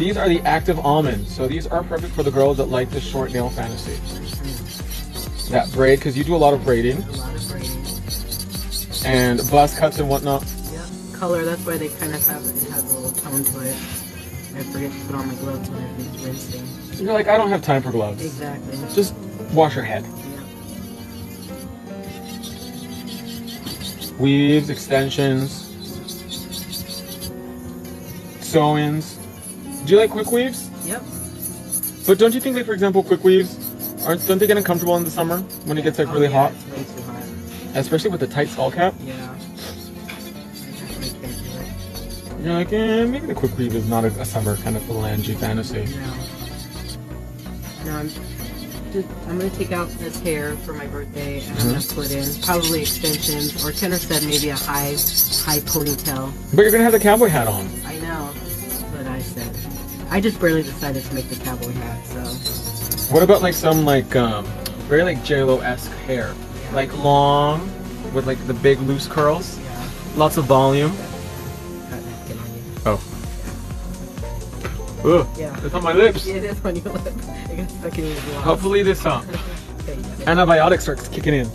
These are the active almonds. So these are perfect for the girls that like the short nail fantasy. That braid, because you do a lot of braiding. A lot of braiding. And buzz cuts and whatnot. Yep. Color, that's why they kind of have it. It has a little tone to it. I forget to put on my gloves when everything's rinsing. You're like, I don't have time for gloves. Exactly. Just wash your head. Yep. Weaves, extensions, sew-ins. Do you like quick weaves? Yep. But don't you think, like, for example, quick weaves, don't they get uncomfortable in the summer when it gets like really hot? It's way too hot. Especially with the tight skull cap. Yeah. I definitely can't do it. You're like, maybe the quick weave is not a summer kind of phalange fantasy. No, I'm gonna take out this hair for my birthday, and I'm gonna put in probably extensions, or Tanner said maybe a high ponytail. But you're gonna have the cowboy hat on. I know. That's what I said. I just barely decided to make the cowboy hat, so. What about like some like very like J-Lo-esque hair, like long with like the big loose curls, lots of volume. Oh. Ugh, Yeah. it's on my lips. It is on your lip. It got stuck in your gloves. Hopefully this antibiotic starts kicking in.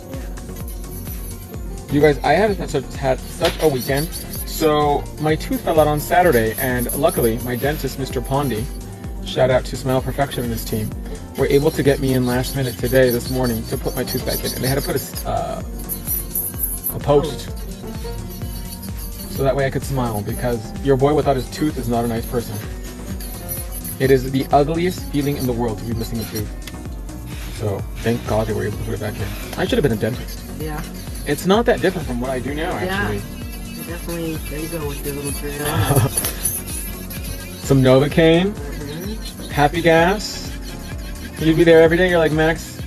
You guys, I had such a weekend. So my tooth fell out on Saturday, and luckily my dentist, Mr. Pondy, shout out to Smile Perfection and his team, were able to get me in last minute today, this morning, to put my tooth back in. And they had to put a post so that way I could smile, because your boy without his tooth is not a nice person. It is the ugliest feeling in the world to be missing a tooth. So thank God they were able to put it back in. I should have been a dentist. Yeah. It's not that different from what I do now, actually. Yeah. Definitely, there you go with your little drill. Some Novocaine, Happy Gas. You'd be there every day. You're like, Max,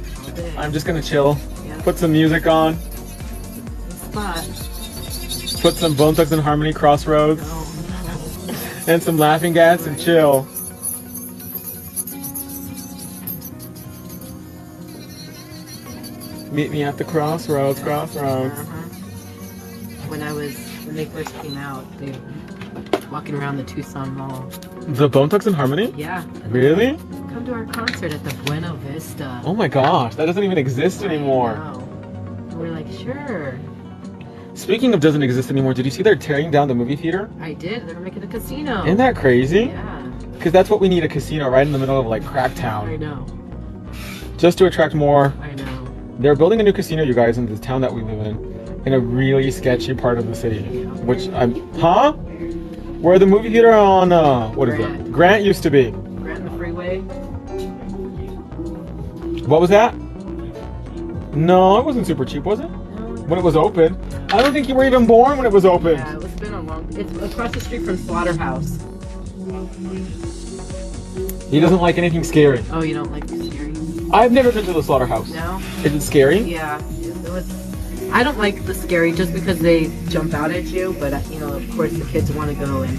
I'm just gonna chill. Yeah. Put some music on. Spot. Put some Bone Thugs and Harmony Crossroads. No. And some Laughing Gas and chill. Meet me at the crossroads. When they first came out, they were walking around the Tucson Mall. The Bone Thugs and Harmony? Yeah. Really? Come to our concert at the Buena Vista. Oh my gosh, that doesn't even exist anymore. No. We're like, sure. Speaking of doesn't exist anymore, did you see they're tearing down the movie theater? I did. They're making a casino. Isn't that crazy? Yeah. Because that's what we need, a casino right in the middle of like Cracktown. I know. Just to attract more. I know. They're building a new casino, you guys, in the town that we live in a really sketchy part of the city. Which huh? Where the movie theater on, what is it? Grant used to be. Grant the Freeway? What was that? No, it wasn't super cheap, was it? When it was open. I don't think you were even born when it was open. Yeah, it's been a long... It's across the street from Slaughterhouse. He doesn't like anything scary. Oh, you don't like scary? I've never been to the Slaughterhouse. No? Is it scary? Yeah, it was... I don't like the scary just because they jump out at you, but you know, of course the kids want to go, and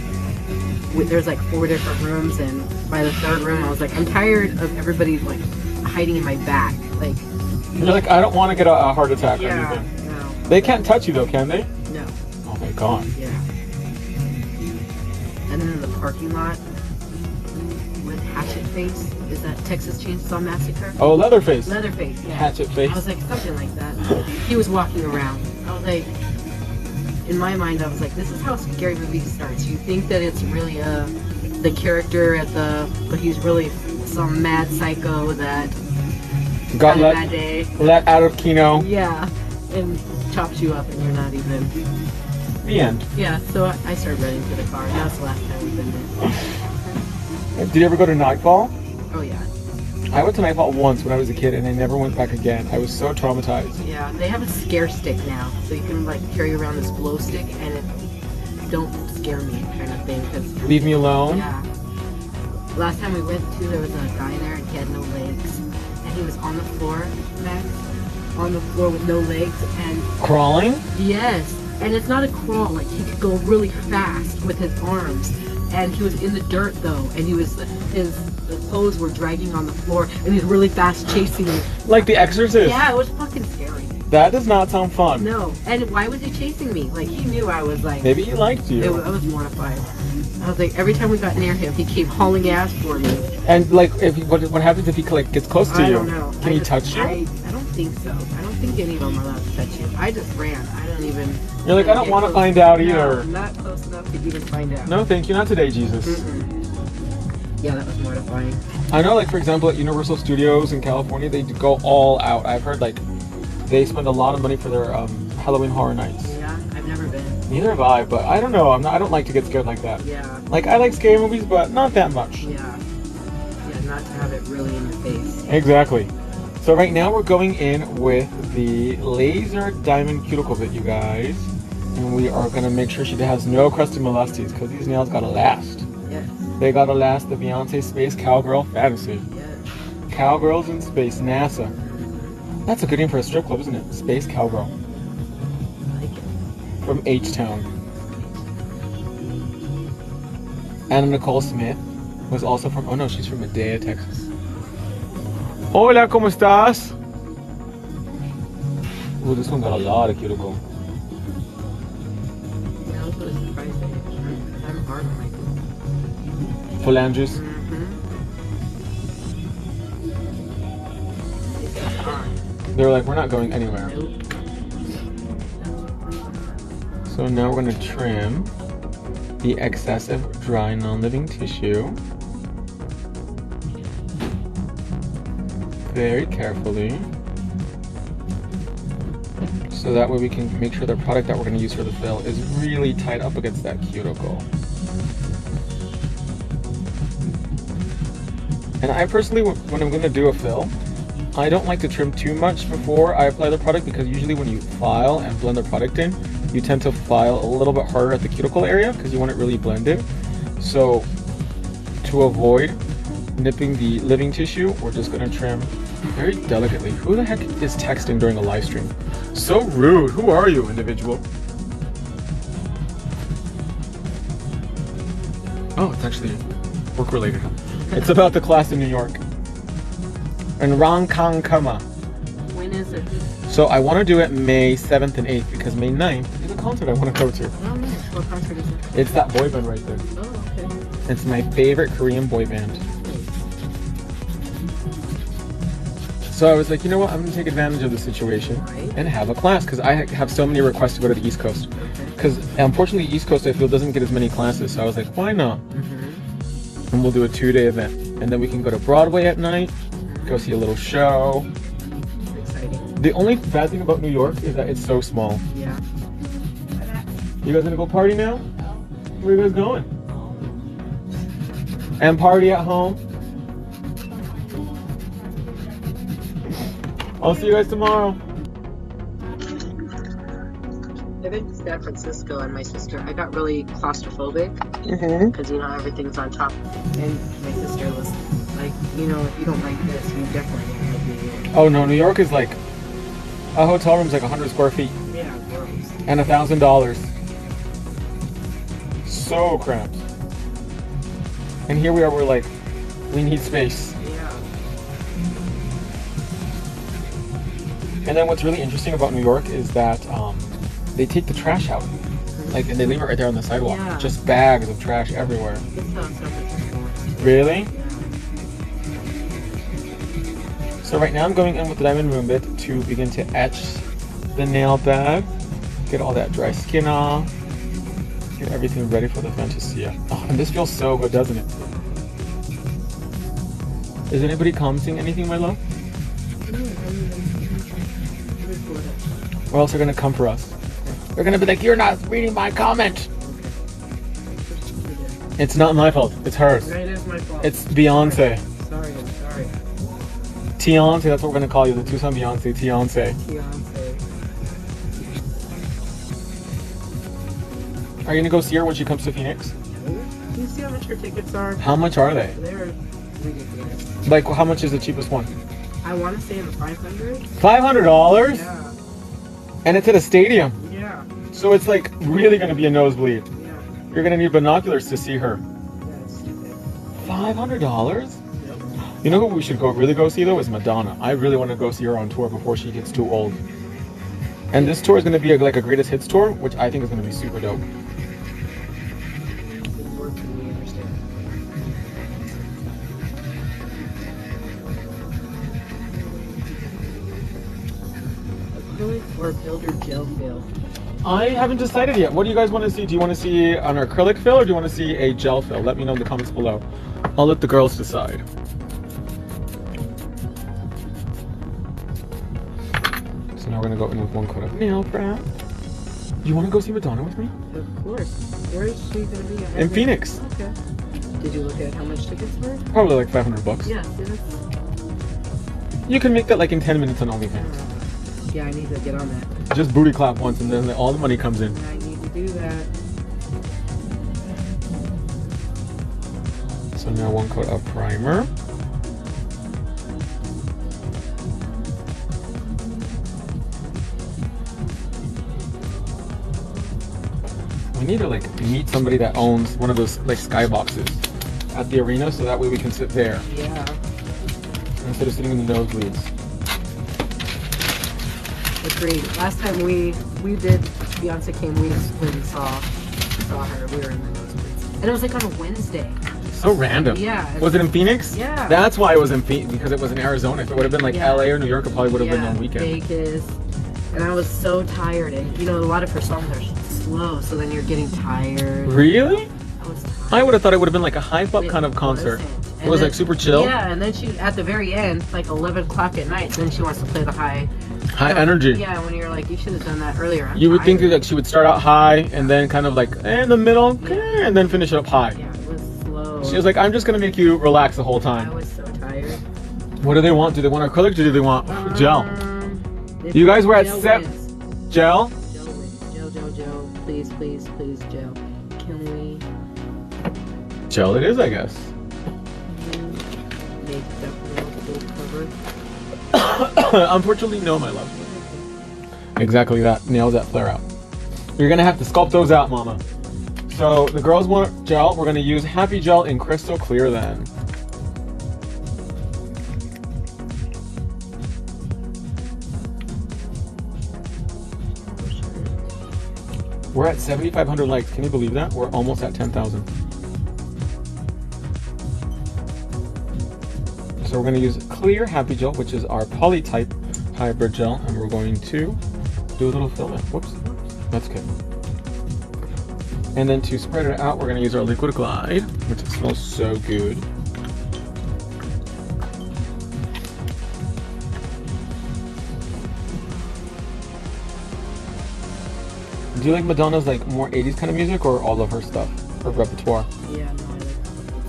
there's like 4 different rooms, and by the 3rd room I was like, I'm tired of everybody like hiding in my back. Like, you're like, I don't want to get a heart attack or yeah, anything. no. They can't touch you though, can they? No. Oh my god. Yeah. And then in the parking lot with Hatchet Face, is that Texas Chainsaw Massacre? Oh, Leatherface. Leatherface, yeah. Hatchet Face. I was like, something like that. He was walking around. I was like, in my mind, I was like, this is how a scary movie starts. You think that it's really the character but he's really some mad psycho that got had a bad day. let out of Kino. Yeah, and chops you up, and you're not even. The end. Yeah, so I started running to the car. That's the last time we've been there. Did you ever go to Nightfall? Oh yeah. I went to Nightfall once when I was a kid, and I never went back again. I was so traumatized. Yeah, they have a scare stick now, so you can like carry around this glow stick, and it don't scare me kind of thing. Cause, Leave me alone. yeah. Last time we went to, there was a guy there, and he had no legs, and he was on the floor, Max, on the floor with no legs, and Crawling? yes, and it's not a crawl. Like he could go really fast with his arms. And he was in the dirt though, and his clothes were dragging on the floor, and he's really fast chasing me. Like The Exorcist. Yeah, it was fucking scary. That does not sound fun. No, and why was he chasing me? Like he knew I was like. Maybe he liked you. I was mortified. I was like, every time we got near him, he came hauling ass for me. And like, if what happens if he like gets close to I you? don't know. Can he touch you? I don't think so. I don't think any of them are allowed to touch you. I just ran. I don't even. You're like, I don't want to find out either. No, not close enough to even find out. No, thank you, not today, Jesus. Yeah, that was mortifying. I know, like for example, at Universal Studios in California, they go all out. I've heard like they spend a lot of money for their Halloween Horror Nights. Yeah, I've never been. Neither have I, but I don't know. I don't like to get scared like that. Yeah. Like I like scary movies, but not that much. Yeah. Yeah, not to have it really in your face. Exactly. So right now we're going in with the laser diamond cuticle bit, you guys, and we are gonna make sure she has no crusty molesties because these nails gotta last. Yes. They gotta last the Beyonce Space Cowgirl fantasy. Yes. Cowgirls in Space, NASA. That's a good name for a strip club, isn't it? Space Cowgirl. I like it. From H-Town. Anna Nicole Smith was also from, oh no, she's from Medea, Texas. Hola, ¿cómo estás? Ooh, this one got a lot of cuticle. Yeah, I was really surprised I'm hard on my Phalanges. They were like, we're not going anywhere. Nope. So now we're going to trim the excessive dry non-living tissue very carefully, so that way we can make sure the product that we're going to use for the fill is really tight up against that cuticle. And I personally, when I'm going to do a fill, I don't like to trim too much before I apply the product, because usually when you file and blend the product in, you tend to file a little bit harder at the cuticle area because you want it really blended. So to avoid nipping the living tissue, we're just going to trim very delicately. Who the heck is texting during a live stream? So rude. Who are you, individual? Oh, it's actually work related. It's about the class in New York. In Ronkonkoma. When is it? So I want to do it May 7th and 8th because May 9th is a concert I want to go to. Oh, nice. What concert is it? It's that boy band right there. Oh, okay. It's my favorite Korean boy band. So I was like, you know what? I'm going to take advantage of the situation and have a class because I have so many requests to go to the East Coast. Because unfortunately, the East Coast I feel doesn't get as many classes. So I was like, why not? And we'll do a 2-day event. And then we can go to Broadway at night, go see a little show. Exciting. The only bad thing about New York is that it's so small. Yeah. You guys gonna go party now? Where are you guys going? And party at home? I'll see you guys tomorrow. I think to San Francisco and my sister, I got really claustrophobic because, you know, everything's on top. And my sister was like, you know, if you don't like this, you definitely don't like New York. Oh no, New York is like, a hotel room's like 100 square feet. Yeah, gross. And $1,000. So cramped. And here we are, we're like, we need space. Yeah. And then what's really interesting about New York is that they take the trash out. Like, and they leave it right there on the sidewalk. Yeah. Just bags of trash everywhere. This sounds so much. Really? So right now I'm going in with the diamond room bit to begin to etch the nail bed, get all that dry skin off, get everything ready for the Fantasia. Oh, and this feels so good, doesn't it? Is anybody commenting anything, my love? Or else they're gonna come for us. They're gonna be like, you're not reading my comment. It's not my fault, it's hers. It is my fault. It's Beyonce. Sorry, I'm sorry. Beyonce, that's what we're gonna call you, the Tucson Beyonce, Beyonce. Beyonce. Are you gonna go see her when she comes to Phoenix? Do you see how much her tickets are? How much are they? They're ridiculous. Like, how much is the cheapest one? I want to say in the 500. $500? Yeah. And it's at a stadium. Yeah. So it's like really gonna be a nosebleed. Yeah. You're gonna need binoculars to see her. Yeah, it's stupid. $500? You know who we should really go see though is Madonna. I really want to go see her on tour before she gets too old. And this tour is gonna be like a greatest hits tour, which I think is gonna be super dope. or build your gel fill? I haven't decided yet. What do you guys want to see? Do you want to see an acrylic fill or do you want to see a gel fill? Let me know in the comments below. I'll let the girls decide. So now we're gonna go in with 1 coat of nail prep. You want to go see Madonna with me? Of course. Where is she gonna be? In Phoenix. Okay. Did you look at how much tickets were? Probably like $500. Yeah. See, that's... You can make that like in 10 minutes on OnlyFans. Yeah, I need to get on that. Just booty clap once and then all the money comes in. I need to do that. So now 1 coat of primer. We need to like meet somebody that owns one of those like skyboxes at the arena so that way we can sit there. Yeah. Instead of sitting in the nosebleeds. Agreed. Last time we did, Beyonce came, we went and saw her. We were in the nosebleeds. And it was like on a Wednesday. So random. Yeah. Was it in Phoenix? Yeah. That's why it was in Phoenix, because it was in Arizona. If it would have been like Yeah. LA or New York, it probably would have been on weekend. Vegas. And I was so tired. And you know, a lot of her songs are slow, so then you're getting tired. Really? I was tired. I would have thought it would have been like a hype up kind of concert. It was like super chill. Yeah, and then she, at the very end, like 11 o'clock at night, then she wants to play the high energy. Yeah, when you're like, you should have done that earlier. You would think that like she would start out high and then kind of like in the middle and then finish it up high. Yeah, it was slow. She was like, I'm just gonna make you relax the whole I time. was so tired. What do they want? Do they want acrylic or do they want gel? If You guys were at gel Sep wins. Gel? Gel wins. Gel. Please, gel. Can we Gel it is, I guess. make that full cover? Unfortunately, no, my love. Exactly that. Nails that flare out. You're gonna have to sculpt those out, mama. So the girls want gel. We're gonna use Happy Gel in Crystal Clear then. We're at 7,500 likes. Can you believe that? We're almost at 10,000. So we're going to use Clear Happy Gel, which is our polytype hybrid gel, and we're going to do a little fill in. Whoops, that's good. And then to spread it out, we're going to use our Liquid Glide, which smells so good. Do you like Madonna's like more 80s kind of music or all of her stuff, her repertoire? Yeah, no, I like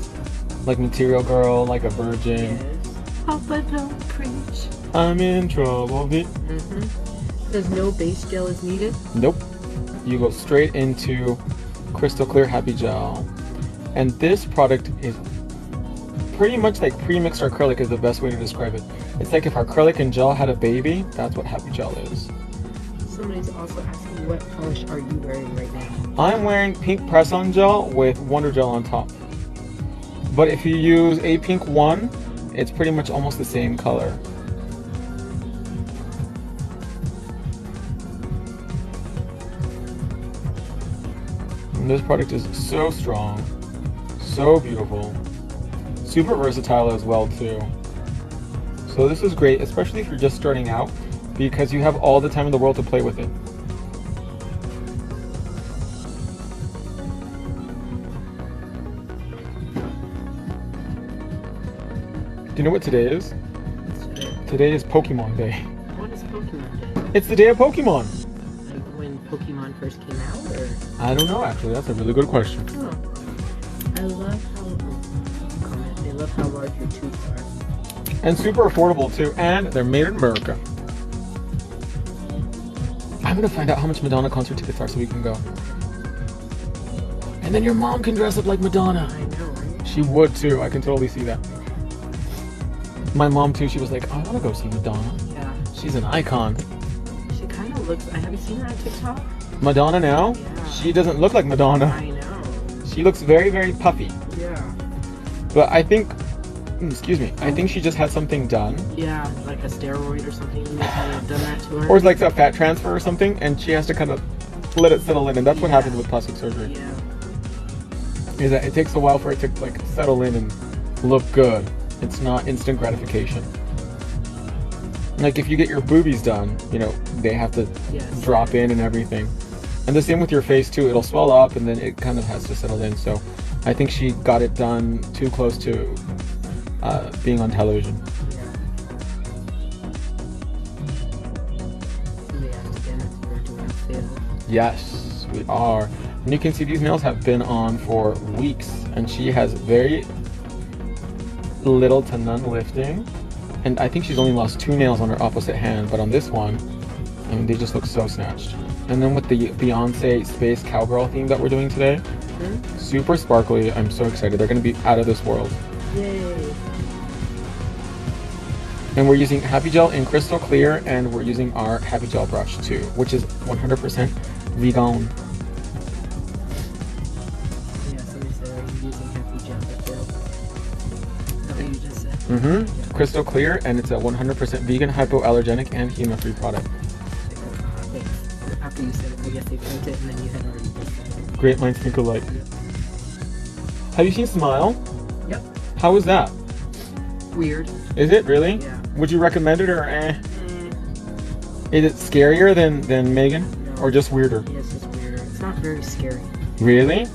stuff. Like Material Girl, like a Virgin. Yes. Papa, don't preach. I'm in trouble. Says no base gel is needed. Nope. You go straight into Crystal Clear Happy Gel. And this product is pretty much like pre-mixed acrylic is the best way to describe it. It's like if acrylic and gel had a baby, that's what Happy Gel is. Somebody's also asking, what polish are you wearing right now? I'm wearing pink press-on gel with Wonder Gel on top. But if you use a pink one, it's pretty much almost the same color. And this product is so strong, so beautiful, super versatile as well too. So this is great, especially if you're just starting out, because you have all the time in the world to play with it. Do you know what today is? Today is Pokemon Day. What is Pokemon Day? It's the day of Pokemon. Like when Pokemon first came out, or? I don't know actually, that's a really good question. Oh. I love how large your tubes are. And super affordable too, and they're made in America. I'm gonna find out how much Madonna concert tickets are so we can go. And then your mom can dress up like Madonna. I know, right? She would too, I can totally see that. My mom too, she was like, I wanna go see Madonna. Yeah. She's an icon. She kind of looks, have you seen her on TikTok? Madonna now? Yeah. She doesn't look like Madonna. I know. She looks very, very puffy. Yeah. But I think, excuse me, I think she just had something done. Yeah, like a steroid or something. They kind of done that to her. Or it's like a fat transfer or something, and she has to kind of let it settle in, and that's what happens with plastic surgery. Yeah. Is that it takes a while for it to like settle in and look good. It's not instant gratification. Like if you get your boobies done, you know, they have to Yes. drop in and everything. And the same with your face too. It'll swell up and then it kind of has to settle in. So I think she got it done too close to being on television. Yes, we are. And you can see these nails have been on for weeks, and she has very little to none lifting. And I think she's only lost 2 nails on her opposite hand, but on this one, I mean, they just look so snatched. And then with the Beyonce Space Cowgirl theme that we're doing today, super sparkly. I'm so excited. They're going to be out of this world. Yay. And we're using Happy Gel in crystal clear, and we're using our Happy Gel brush too, which is 100% vegan. Yeah, somebody said, are you using Happy Gel for Gel? That's what you just said. Mm-hmm. Crystal clear, and it's a 100% vegan, hypoallergenic, and human-free product. After you said it, I guess they print it and then you had already said it. Great minds think alike. Have you seen Smile? Yep. How was that? Weird. Is it really? Yeah. Would you recommend it or eh? Is it scarier than Megan? No. Or just weirder? Yeah, it's just weirder. It's not very scary. Really? No.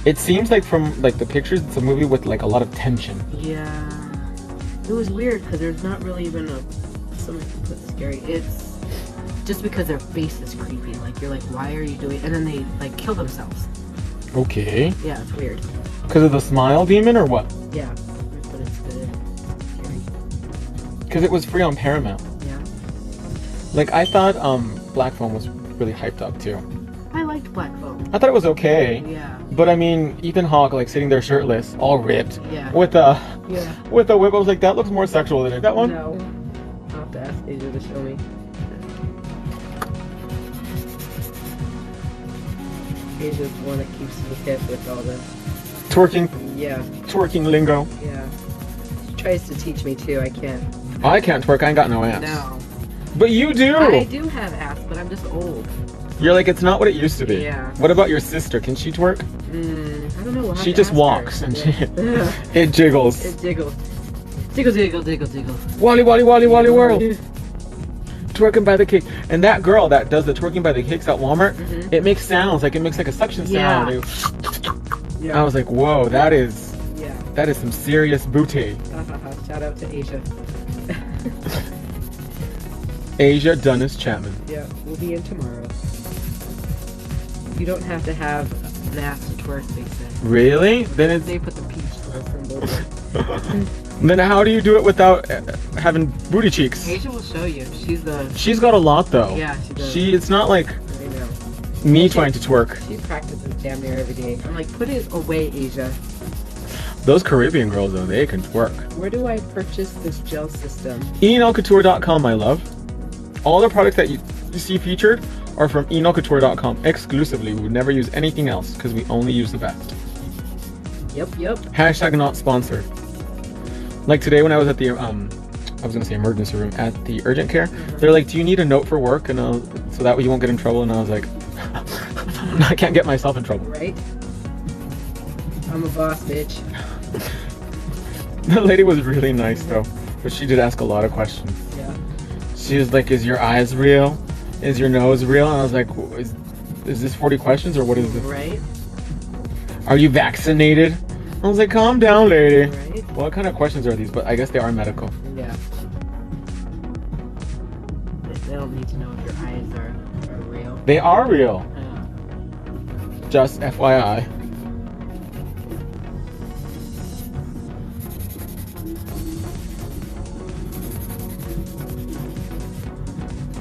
It seems like from like the pictures, it's a movie with like a lot of tension. Yeah. It was weird because there's not really even something to put scary. It's just because their face is creepy. Like you're like, why are you doing? And then they like kill themselves. Okay. Yeah, it's weird. Because of the smile demon or what? Yeah, but it's good. Scary. Because it was free on Paramount. Yeah. Like I thought Black Phone was really hyped up too. I liked Black Phone. I thought it was okay. Yeah. But I mean, Ethan Hawke like sitting there shirtless, all ripped, Yeah. with a Yeah. with a whip. I was like, that looks more sexual than it. That one. No. I'll have to ask Asia to show me. Asia's the one that keeps me hip with all the. Twerking lingo. Yeah. She tries to teach me too. I can't. I can't twerk. I ain't got no ass. No. But you do. I do have ass, but I'm just old. You're like, it's not what it used to be. Yeah. What about your sister? Can she twerk? I don't know. We'll have She to just ask walks her. and Yeah. she it jiggles. It jiggles. Jiggle, jiggle, jiggle, jiggle. Wally, Wally, Wally, Wally World. Twerking by the cake. And that girl that does the twerking by the cakes at Walmart, it makes sounds like it makes like a suction sound. Yeah. I was like, whoa, that is Yeah. some serious booty. Shout out to Asia. Asia Dunnis Chapman. Yeah, we'll be in tomorrow. You don't have to have an ass to twerk, they said. Really? Then it's They put the peach symbol. then how do you do it without having booty cheeks? Asia will show you. She's got a lot though. Yeah, she does. It's not like I know. me trying to twerk. She practices damn near every day. I'm like, put it away, Asia. Those Caribbean girls though, they can twerk. Where do I purchase this gel system? ENLCouture.com, my love. All the products that you see featured are from ENLCouture.com exclusively. We would never use anything else because we only use the best. Yep, yep. Hashtag not sponsored. Like today when I was at the I was gonna say emergency room at the urgent care, they're like, do you need a note for work? And so that way you won't get in trouble. And I was like, I can't get myself in trouble. Right? I'm a boss, bitch. The lady was really nice though, but she did ask a lot of questions. Yeah. She was like, is your eyes real? Is your nose real? And I was like, is this 40 questions or what is this? Right? Are you vaccinated? I was like, calm down, lady. Right? What kind of questions are these? But I guess they are medical. Yeah. They don't need to know if your eyes are real. They are real. Yeah. Just FYI.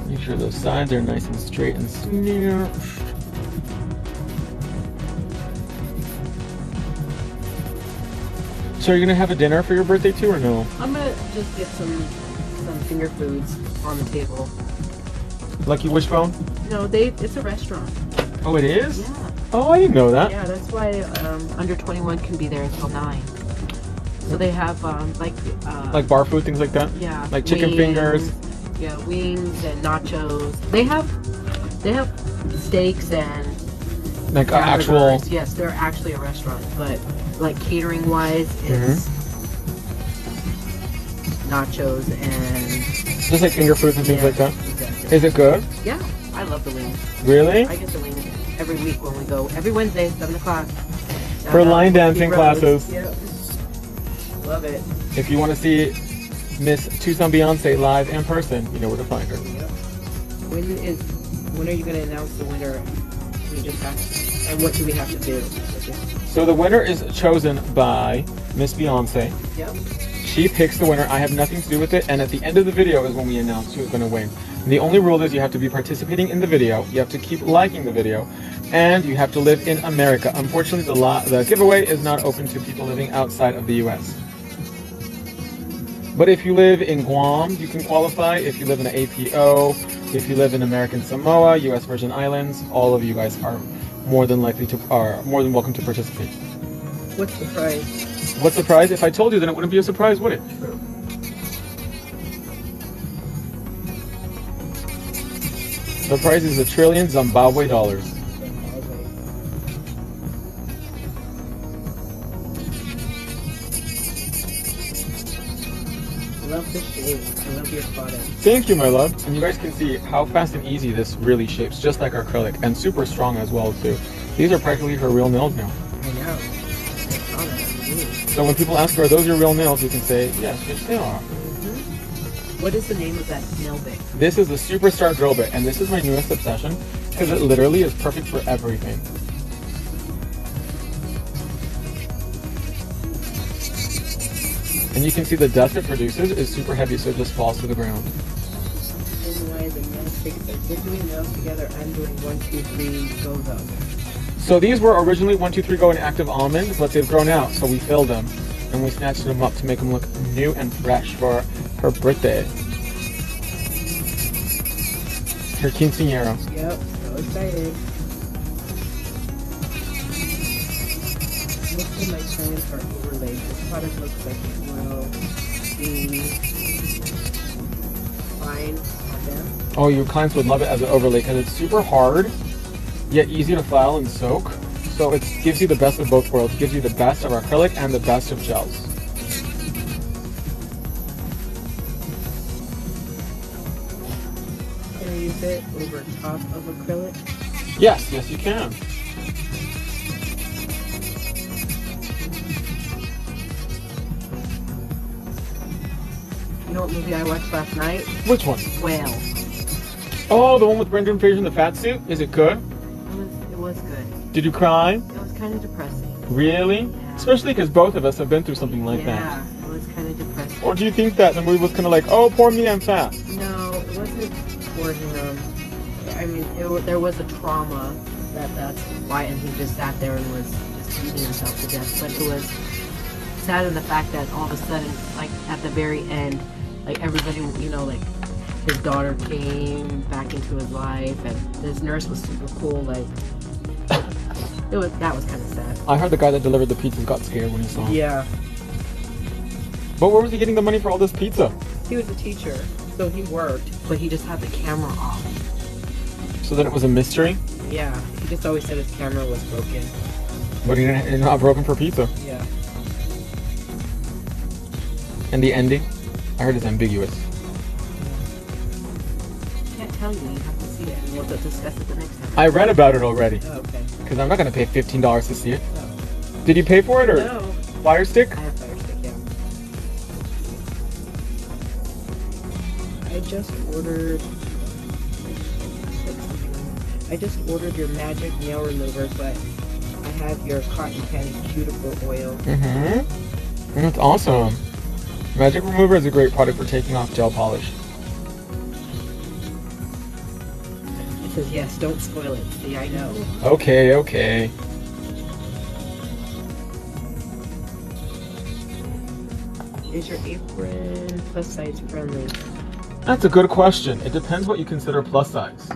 Make sure those sides are nice and straight and smooth. So are you gonna have a dinner for your birthday too, or no? I'm gonna just get some finger foods on the table. Lucky Wishbone? No, it's a restaurant. Oh, it is? Yeah. Oh, I didn't know that. Yeah, that's why under 21 can be there until 9. So they have Like bar food, things like that? yeah, Like chicken fingers. Yeah, wings and nachos. They have steaks and Like actual. hamburgers. Yes, they're actually a restaurant, but like catering wise, it's nachos and Just like finger foods and things like that. Exactly. Is it good? Yeah, I love the wings. Really? I get the wings every week when we go. Every Wednesday, 7 o'clock. For line dancing classes. Yep. Love it. If you want to see Miss Tucson Beyonce live in person, you know where to find her. Yep. When are you going to announce the winner? We just have to, and what do we have to do? So the winner is chosen by Miss Beyonce. Yep. She picks the winner. I have nothing to do with it. And at the end of the video is when we announce who's going to win. And the only rule is you have to be participating in the video. You have to keep liking the video. And you have to live in America. Unfortunately, the giveaway is not open to people living outside of the U.S. But if you live in Guam, you can qualify. If you live in an APO, if you live in American Samoa, U.S. Virgin Islands, all of you guys are more than welcome to participate. What's the prize? What's the prize? If I told you, then it wouldn't be a surprise, would it? True. The prize is $1 trillion Zimbabwe dollars. I love the shape. I love your product. Thank you, my love. And you guys can see how fast and easy this really shapes, just like our acrylic, and super strong as well too. These are practically her real nails now. I know. So when people ask her, are those your real nails, you can say, yes, they are. What is the name of that nail bit? This is the Superstar Drill Bit, and this is my newest obsession because it literally is perfect for everything. And you can see the dust it produces is super heavy, so it just falls to the ground. We're doing nails together. I'm doing 1, 2, 3, go though. So these were originally 1, 2, 3 go in active almond, but they've grown out, so we filled them and we snatched them up to make them look new and fresh for her birthday. Her quinceañera. Yep, so excited. Most of my clients are overlaid. This product looks like it will be fine on them. Oh, your clients would love it as an overlay because it's super hard, yet easy to file and soak. So it gives you the best of both worlds. It gives you the best of acrylic and the best of gels. Can I use it over top of acrylic? Yes, yes you can. You know what movie I watched last night? Which one? Whale. Oh, the one with Brendan Fraser in the fat suit? Is it good? It was good. Did you cry? It was kind of depressing. Really? Yeah. Especially because both of us have been through something like that. Yeah, it was kind of depressing. Or do you think that the movie was kind of like, oh, poor me, I'm fat? No, it wasn't for him. I mean, there was a trauma that's why, and he just sat there and was just beating himself to death. But it was sad in the fact that all of a sudden, like at the very end, like everybody, you know, like his daughter came back into his life, and this nurse was super cool. Like that was kind of sad. I heard the guy that delivered the pizzas got scared when he saw him. Yeah. But where was he getting the money for all this pizza? He was a teacher, so he worked, but he just had the camera off. So that it was a mystery? Yeah, he just always said his camera was broken. But it's not broken for pizza. Yeah. And the ending? I heard it's ambiguous. Can't tell you. You have to see it, and we'll discuss it the next time. I read about it already. Oh, okay. Because I'm not going to pay $15 to see it. No. Did you pay for it or No. Fire Stick? I have Fire Stick, yeah. I just ordered your magic nail remover, but I have your cotton candy cuticle oil. Mm-hmm. That's awesome. Magic Remover is a great product for taking off gel polish. It says, yes, don't spoil it. See, I know. Okay, okay. Is your apron plus size friendly? That's a good question. It depends what you consider plus size.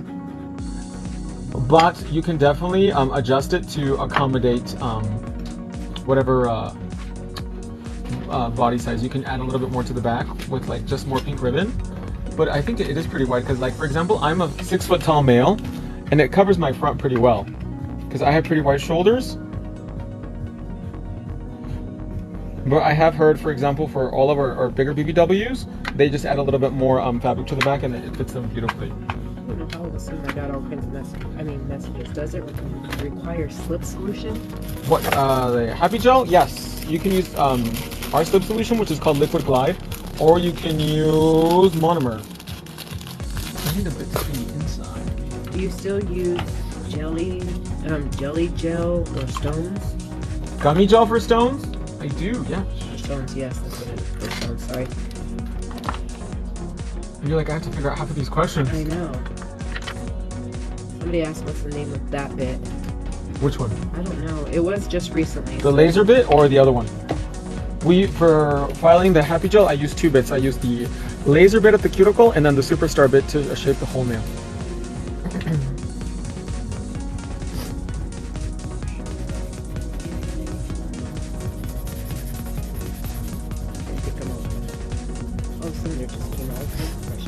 But you can definitely adjust it to accommodate whatever body size. You can add a little bit more to the back with like just more pink ribbon. But I think it is pretty wide because, like, for example, I'm a 6 foot tall male and it covers my front pretty well because I have pretty wide shoulders. But I have heard, for example, for all of our bigger BBWs, they just add a little bit more fabric to the back and it fits them beautifully. I don't know how all of a sudden I got all kinds of messages. Does it require slip solution? What, the Happy Gel? Yes. You can use our slip solution, which is called Liquid Glide, or you can use monomer. I need a bit to be inside. Do you still use jelly gel or stones? Gummy gel for stones? I do, yeah. For stones, yes, that's what it is. For stones, sorry. You're like, I have to figure out half of these questions. I know. Somebody asked what's the name of that bit. Which one? I don't know. It was just recently. The laser bit or the other one? For filing the Happy Gel, I use two bits. I use the laser bit at the cuticle and then the Superstar bit to shape the whole nail.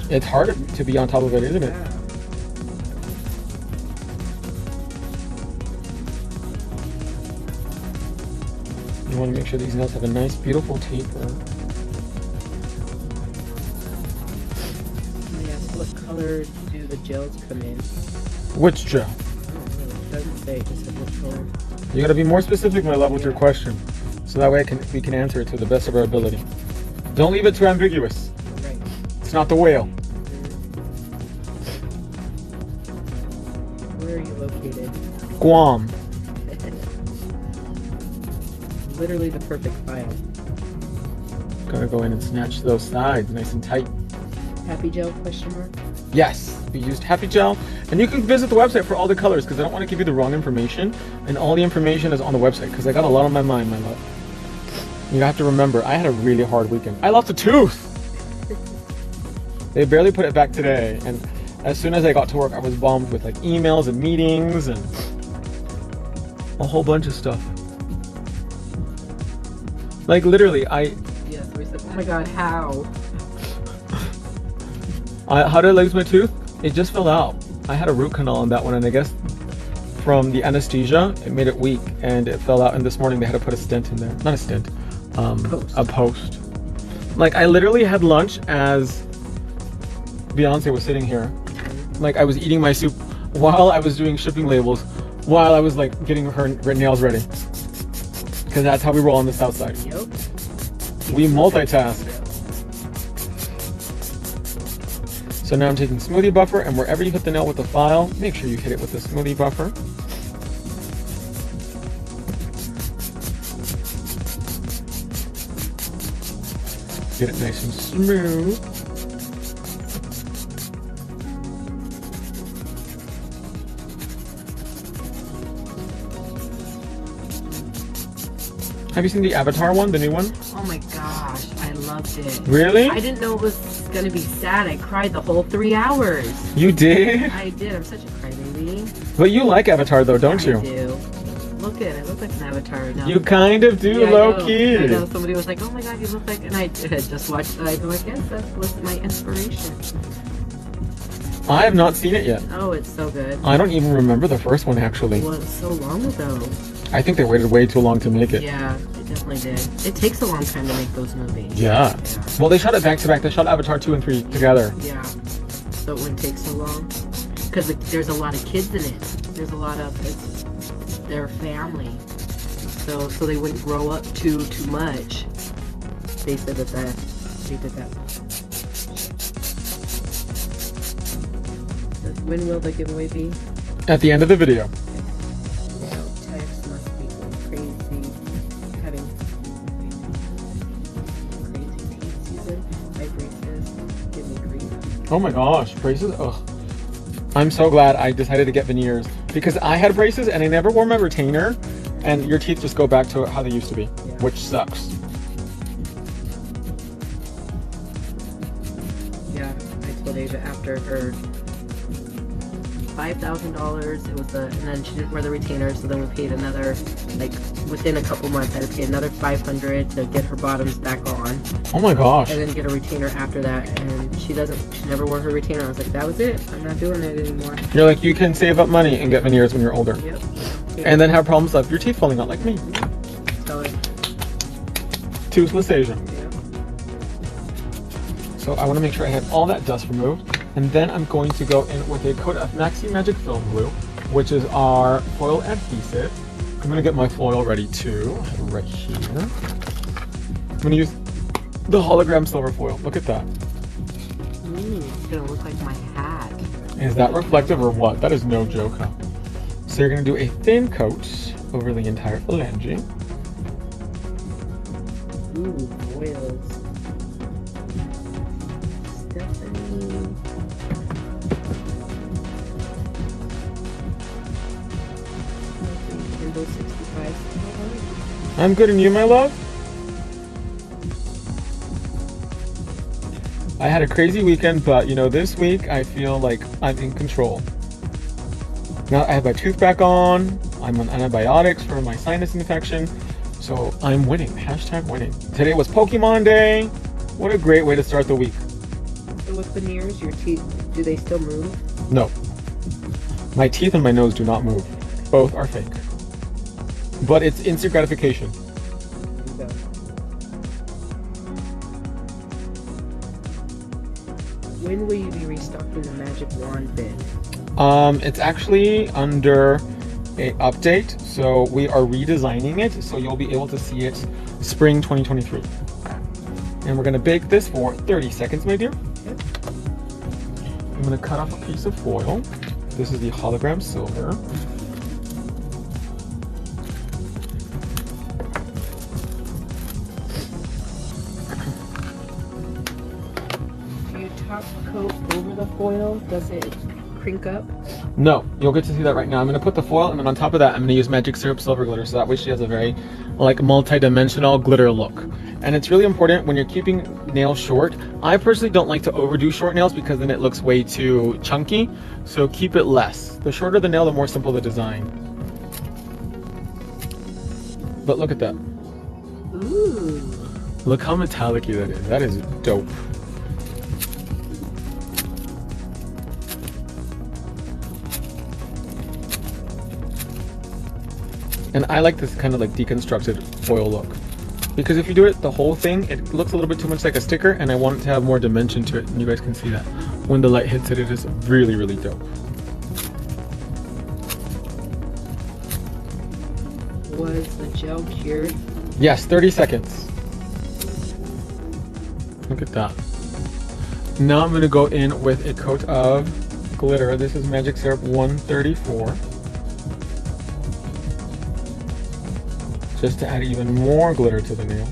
It's hard to be on top of it, isn't it? Yeah. You want to make sure these nails have a nice, beautiful taper. Yes, what color do the gels come in? Which gel? I don't know. It doesn't say, it just said what color. You got to be more specific, my love, with your question, so that way we can answer it to the best of our ability. Don't leave it too ambiguous. Right. It's not the whale. Where are you located? Guam. Literally the perfect file. Gotta go in and snatch those sides nice and tight. Happy gel question mark? Yes, we used Happy Gel, and you can visit the website for all the colors because I don't want to give you the wrong information, and all the information is on the website because I got a lot on my mind, my love. You have to remember, I had a really hard weekend. I lost a tooth! They barely put it back today, and as soon as I got to work, I was bombed with like emails and meetings and a whole bunch of stuff. Like literally, Yes, we said, oh my god, how? How did I lose my tooth? It just fell out. I had a root canal on that one, and I guess from the anesthesia, it made it weak, and it fell out. And this morning they had to put a stent in there. Not a stent, a post. Like I literally had lunch as Beyonce was sitting here. Like I was eating my soup while I was doing shipping labels, while I was like getting her nails ready. Because that's how we roll on the south side. Yep. We multitask. So now I'm taking smoothie buffer, and wherever you hit the nail with the file, make sure you hit it with the smoothie buffer. Get it nice and smooth. Have you seen the Avatar one, the new one? Oh my gosh, I loved it. Really? I didn't know it was gonna be sad. I cried the whole 3 hours. You did? I did. I'm such a crybaby. But you like Avatar though, don't you? I do. Look at it. I look like an avatar now. You kind of do, Yeah, low I know. key. I know. Somebody was like, "Oh my god, you look like," and I had just watched it. I go like, "Yes, that was my inspiration." I have not seen it yet. Oh, it's so good. I don't even remember the first one actually. Well, it was so long ago. I think they waited way too long to make it. Yeah, it definitely did. It takes a long time to make those movies. Yeah. Well, they shot it back to back. They shot Avatar 2 and 3 together. Yeah. So it wouldn't take so long. Because there's a lot of kids in it. There's a lot of it's their family. So they wouldn't grow up too much. They said that they did that. When will the giveaway be? At the end of the video. Text must be going crazy. Having crazy paint season. My braces give me grief. Oh my gosh, braces? Ugh. I'm so glad I decided to get veneers because I had braces and I never wore my retainer, and your teeth just go back to how they used to be, which sucks. Yeah, I told Asia after her $5,000, it was and then she didn't wear the retainer, so then we paid another, like within a couple months I had to pay another $500 to get her bottoms back on. Oh my gosh. And then get a retainer after that, and she never wore her retainer. I was like, that was it, I'm not doing it anymore. You're like, you can save up money and get veneers when you're older. Yep. And then have problems of your teeth falling out like me. So Toothless Asian. Yeah. So I want to make sure I have all that dust removed. And then I'm going to go in with a coat of Maxi Magic Film Glue, which is our foil adhesive. I'm going to get my foil ready too, right here. I'm going to use the hologram silver foil. Look at that. Ooh, it's going to look like my hat. Is that reflective or what? That is no joke, huh? So you're going to do a thin coat over the entire phalange. Ooh, foils. Stephanie. Kindle 65. I'm good, and you, my love? I had a crazy weekend, but you know, this week I feel like I'm in control. Now I have my tooth back on. I'm on antibiotics for my sinus infection. So I'm winning. Hashtag winning. Today was Pokemon Day. What a great way to start the week. So with veneers, your teeth, do they still move? No. My teeth and my nose do not move. Both are fake. But it's instant gratification. Okay. When will you be restocking the Magic Wand bin? It's actually under a update, so we are redesigning it, so you'll be able to see it spring 2023. And we're gonna bake this for 30 seconds, my dear. Okay. I'm gonna cut off a piece of foil. This is the hologram silver. Do you top coat over the foil? Does it crink up? No, you'll get to see that right now. I'm gonna put the foil, and then on top of that, I'm gonna use Magic Syrup Silver Glitter, so that way she has a very like multi-dimensional glitter look. And it's really important when you're keeping nails short. I personally don't like to overdo short nails because then it looks way too chunky. So keep it less. The shorter the nail, the more simple the design. But look at that. Ooh. Look how metallic-y that is. That is dope. And I like this kind of like deconstructed foil look. Because if you do it the whole thing, it looks a little bit too much like a sticker, and I want it to have more dimension to it, and you guys can see that. When the light hits it, it is really, really dope. Was the gel cured? Yes, 30 seconds. Look at that. Now I'm going to go in with a coat of glitter. This is Magic Syrup 134. Just to add even more glitter to the nail.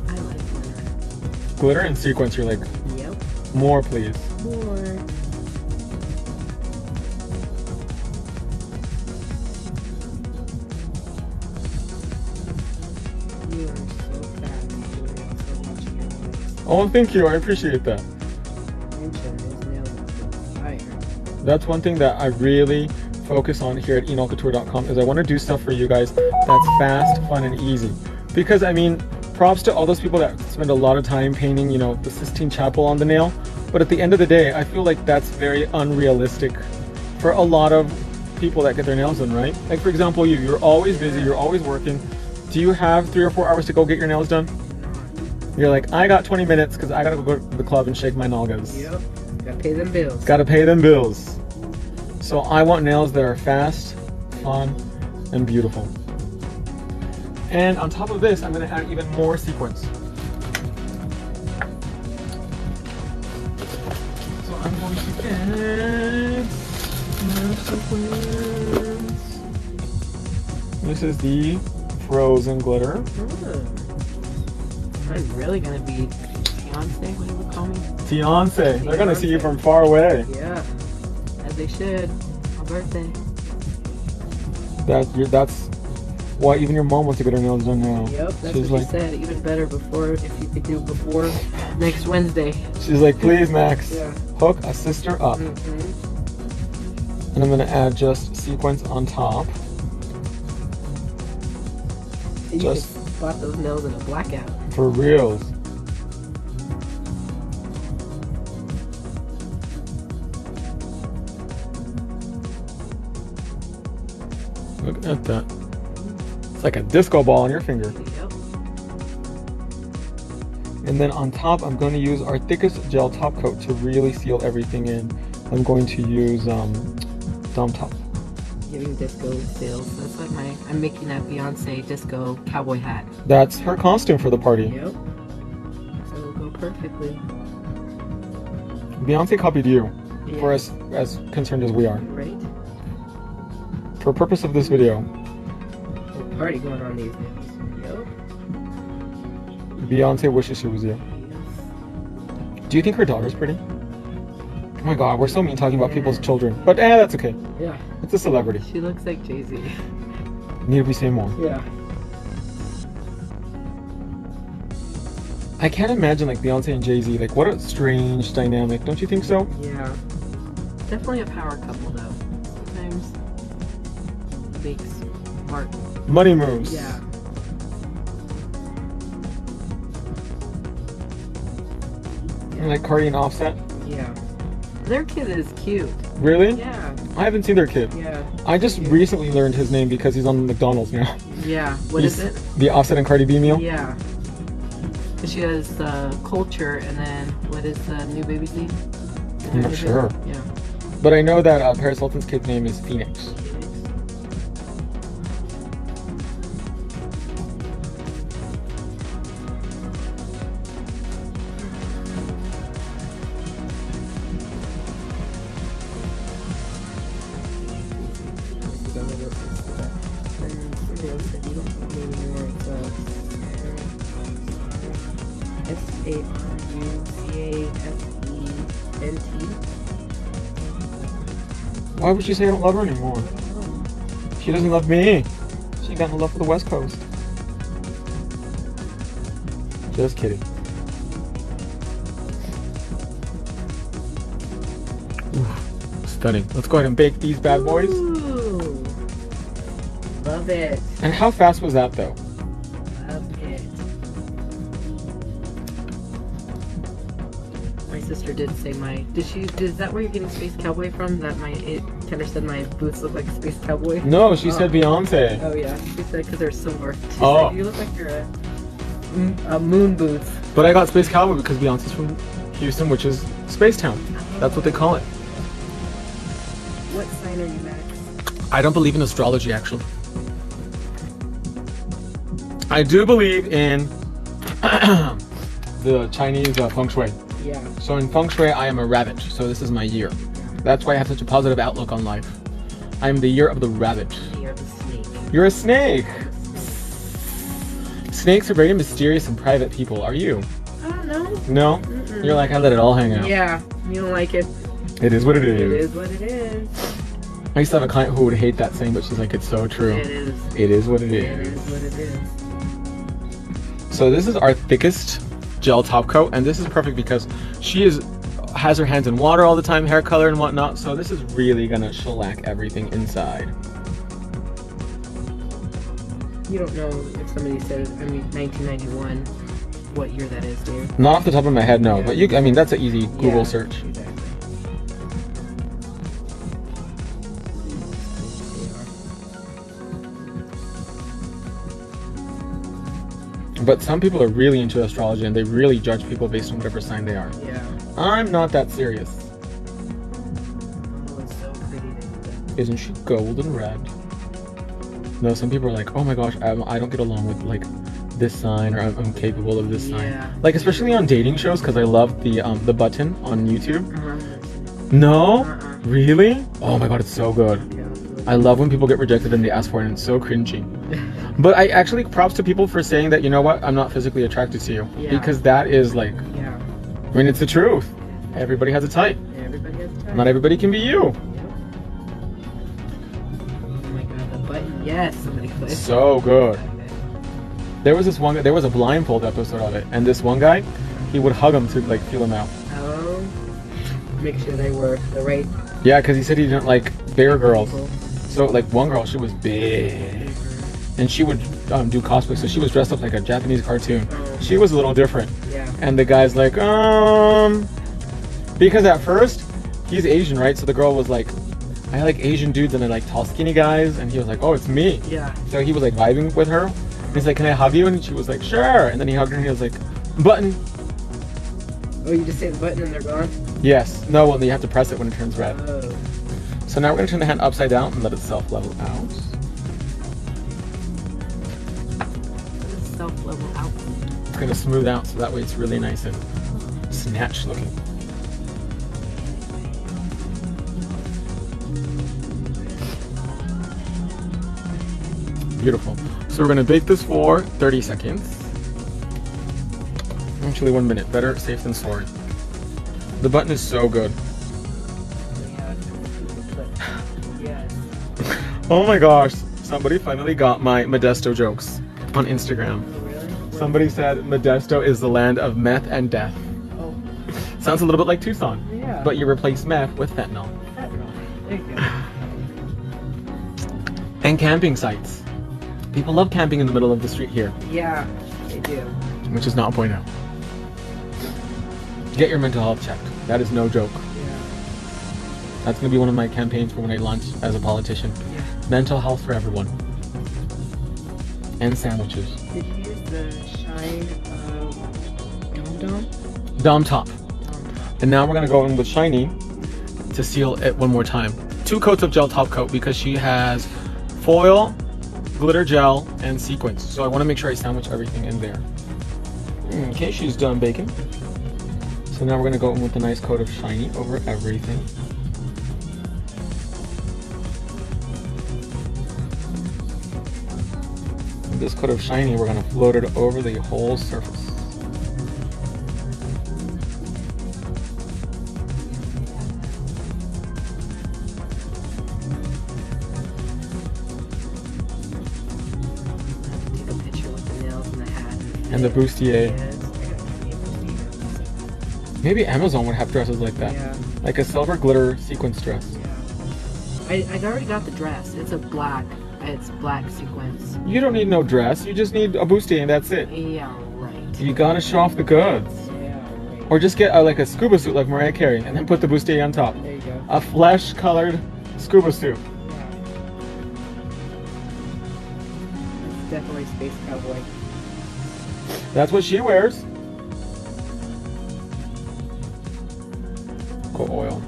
I like glitter. Glitter and sequins, you're like, Yep. more please. More. You are so fat. You are so much in your life. Oh, thank you, I appreciate that. Mention those nails are fire. That's one thing that I really focus on here at enolcouture.com is I want to do stuff for you guys that's fast, fun, and easy. Because I mean, props to all those people that spend a lot of time painting, you know, the Sistine Chapel on the nail. But at the end of the day, I feel like that's very unrealistic for a lot of people that get their nails done, right? Like for example, you're always busy, you're always working. Do you have 3 or 4 hours to go get your nails done? You're like, I got 20 minutes because I gotta go to the club and shake my nalgas. Yep. Gotta pay them bills. Gotta pay them bills. So I want nails that are fast, fun, and beautiful. And on top of this, I'm gonna add even more sequins. So I'm going to add more sequins. This is the frozen glitter. I'm really gonna be fiance, what do you call me? Fiance. They're gonna see you from far away. Yeah, as they should. My birthday. That's why even your mom wants to get her nails done now. Yep, that's She's what like, she said. Even better before, if you could do it before next Wednesday. she's like, please, Max, Yeah. hook a sister up. Mm-hmm. And I'm gonna add just sequins on top. You Just just spot those nails in a blackout. for reals. Look at that. It's like a disco ball on your finger. Yep. And then on top, I'm going to use our thickest gel top coat to really seal everything in. I'm going to use Dom Top. Giving disco feels. That's like I'm making that Beyonce disco cowboy hat. That's her costume for the party. Yep. So it'll go perfectly. Beyonce copied you, Yeah. for as concerned as we are. Right? For purpose of this video, Little party going on these days. Yep. Beyonce wishes she was you. Do you think her daughter's pretty? Oh my god, we're so mean talking about people's children. But that's okay. Yeah. It's a celebrity. She looks like Jay-Z. Need to be saying more. Yeah. I can't imagine like Beyonce and Jay-Z. Like, what a strange dynamic. Don't you think so? Yeah. Definitely a power couple though. Sometimes makes smart. Money moves. Yeah. Like Cardi and Offset. Yeah. Their kid is cute. Really? Yeah. I haven't seen their kid. Yeah. I just recently learned his name because he's on McDonald's now. Yeah. What is it? The Offset and Cardi B meal? Yeah. She has Culture, and then what is the new baby's name? I'm not sure. Yeah. But I know that Paris Hilton's kid's name is Phoenix. Sarusent. Why would she say I don't love her anymore? She doesn't love me. She got no love for the West Coast. Just kidding. Ooh, stunning. Let's go ahead and bake these bad boys. Ooh, love it. And how fast was that though? Love it. My sister did say is that where you're getting Space Cowboy from? That Kendra said my boots look like Space Cowboy? No, she said Beyonce. Oh yeah, she said because they're silver. She Oh. said, you look like you're a moon boots. But I got Space Cowboy because Beyonce's from Houston, which is Space Town. That's what they call it. What sign are you, Max? I don't believe in astrology, actually. I do believe in the Chinese feng shui. Yeah. So in feng shui, I am a rabbit. So this is my year. That's why I have such a positive outlook on life. I am the year of the rabbit. You're the snake. You're a snake. Snakes are very mysterious and private people. Are you? I don't know. No? Mm-mm. You're like, I let it all hang out. Yeah, you don't like it. It is what it is. It is what it is. I used to have a client who would hate that saying, but she's like, it's so true. It is. It is what it It is. is what it is. So this is our thickest gel top coat, and this is perfect because she has her hands in water all the time, hair color and whatnot, so this is really gonna shellac everything inside. You don't know if somebody said, 1991, what year that is, do you? Not off the top of my head, no, Yeah. but I mean, that's an easy Google Yeah, search. Exactly. But some people are really into astrology and they really judge people based on whatever sign they are. Yeah. I'm not that serious. Oh, it's so pretty. Isn't she golden red? No, some people are like, oh my gosh, I don't get along with like this sign, or I'm capable of this Yeah. sign. Like especially on dating shows, because I love the button on YouTube. Uh-huh. No? Uh-uh. Really? Oh my god, it's so good. Yeah. I love when people get rejected and they ask for it and it's so cringy. But I actually props to people for saying that, you know what, I'm not physically attracted to you. Yeah. Because that is like, Yeah. I mean, it's the truth. Everybody has a type. Everybody has time. Not everybody can be you. Yep. Oh my god, the button. Yes, somebody clicked. So good. There was a blindfold episode of it, and this one guy, he would hug him to like feel him out. Oh. Make sure they were the right Yeah, because he said he didn't like bigger girls. people. So like one girl, she was big, and she would do cosplay, so she was dressed up like a Japanese cartoon. She was a little different. Yeah. And the guy's like, because at first he's Asian, right? So the girl was like, I like Asian dudes and I like tall, skinny guys. And he was like, oh, it's me. Yeah. So he was like vibing with her. And he's like, can I hug you? And she was like, sure. And then he hugged her and he was like, button. Oh, you just hit the button and they're gone? Yes. No, well, you have to press it when it turns red. Oh. So now we're going to turn the hand upside down and let itself level out. Self-level out. It's going to smooth out so that way it's really nice and snatched looking. Beautiful. So we're going to bake this for 30 seconds. Actually 1 minute. Better safe than sorry. The button is so good. Oh my gosh. Somebody finally got my Modesto jokes on Instagram. Somebody said Modesto is the land of meth and death. Oh. Sounds a little bit like Tucson. Yeah. But you replace meth with fentanyl. There you go. And camping sites. People love camping in the middle of the street here. Yeah, they do. Which is not a point out. Get your mental health checked. That is no joke. Yeah. That's going to be one of my campaigns for when I launch as a politician. Yeah. Mental health for everyone. And sandwiches. Did you use the shine Dom? Dom top. And now we're going to go in with shiny to seal it one more time. 2 coats of gel top coat because she has foil, glitter gel, and sequins. So I want to make sure I sandwich everything in there. Okay, she's done baking. So now we're going to go in with a nice coat of shiny over everything. And this coat of shiny, we're going to float it over the whole surface. Take a picture with the nails and the hat. And the bustier. Yes. Maybe Amazon would have dresses like that. Yeah. Like a silver glitter sequence dress. I already got the dress. It's black sequence. You don't need no dress. You just need a bustier and that's it. Yeah, right. You gotta show off the goods. Yeah, right. Or just get like a scuba suit like Mariah Carey and then put the bustier on top. There you go. A flesh-colored scuba suit. Yeah. It's definitely Space Cowboy. That's what she wears. Cocoa oil.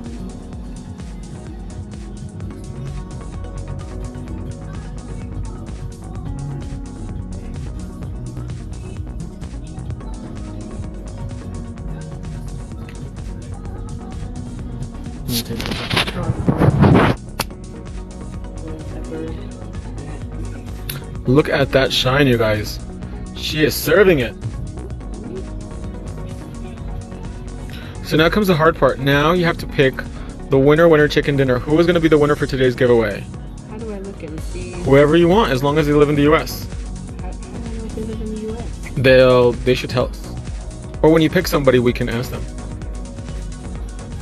Look at that shine, you guys. She is serving it. So now comes the hard part. Now you have to pick the winner chicken dinner. Who is going to be the winner for today's giveaway? How do I look and see? Whoever you want, as long as they live in the US. How do I know if they live in the US? They should tell us. Or when you pick somebody, we can ask them.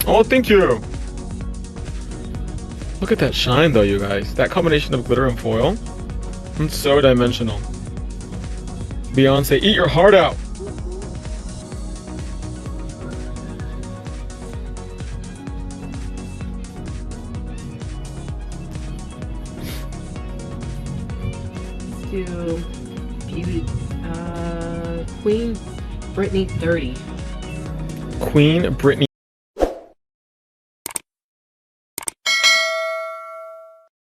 Oh, thank you. Look at that shine though, you guys. That combination of glitter and foil. It's so dimensional. Beyonce, eat your heart out. To beauty, Queen Brittany 30. Queen Brittany